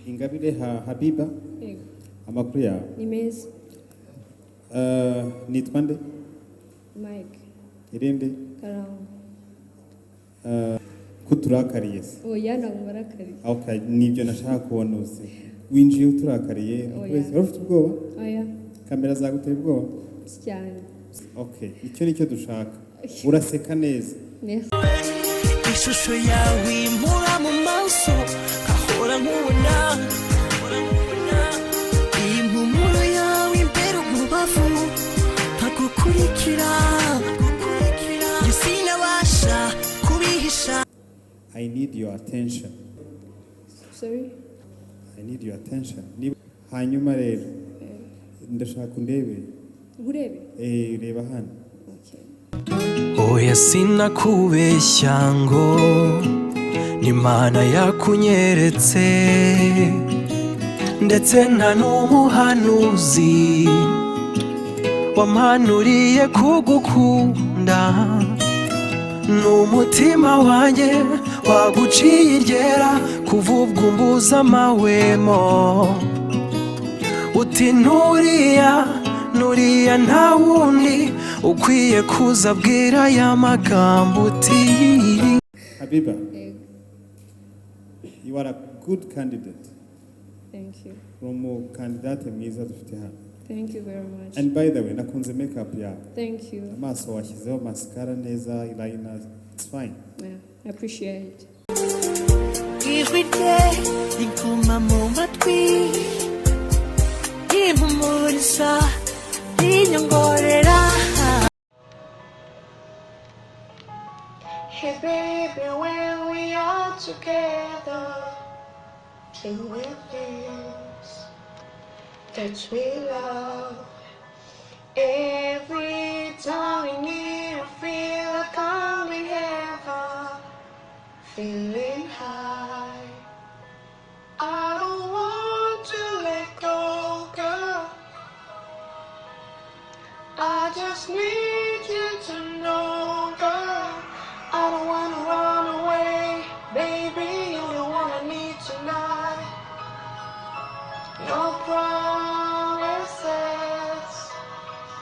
Ingabire Habiba. Yego. Amakuru yawe? Ni meza. Nitwa nde? Mike. Irinde? Karangwa. Kuturakariye se? Oya ntabwo barakariye. Okay, nibyo nashaka kubona use. Winjiye uturakariye. Wese ufite ubwoba? Oya. Kamera zaguteye ubwoba? Cyane. Okay, icyo nicyo dushaka. Uraseka neza. Merci. Ishusho yawe impura mu maso kahora nkubona impumuro yawe imbere umubavu ntagukurikira sinabasha kubihisha. I need your attention. Sorry? I need your attention. Hanyuma rero ndashaka undebe. Urebe? Reba hano. Okay. Oya sinakubeshya ngo n'Imana yakunyeretse ndetse nta n'umuhanuzi wampanuriye kugukunda n'umutima wanjye waguciye iryera kuva ubwo umbuza amahwemo uti nuriya nta wundi ukwiye kuzabwira ya magambo uti. Habiba, you are a good candidate. Thank you. From candidate mwiza dufite hano. Thank you very much. And by the way, nakunze makeup yawe. Thank you. Amaso washyizeho mascara neza, eyeliner, it's fine. Yeah, I appreciate it. Every day inguma mu matwi impumuriza inyongorera. Hey baby, when we are together, can we please that we love? Every time we need to feel like coming heaven, feeling high. I don't want to let go, girl. I just need you to know, girl. I don't wanna run away, baby. You're the one I need tonight. No promises,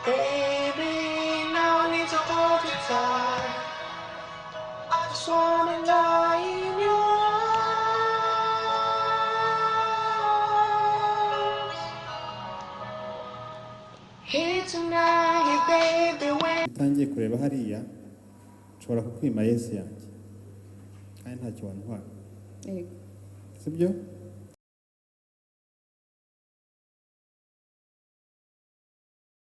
baby. Now I need to hold you tight. I just wanna lie in your arms. Here tonight, baby. When Utangiye kureba hariya, nshobora kukwima Yesu yanjye. Kandi ntacyo wantwara. Yego. Sibyo?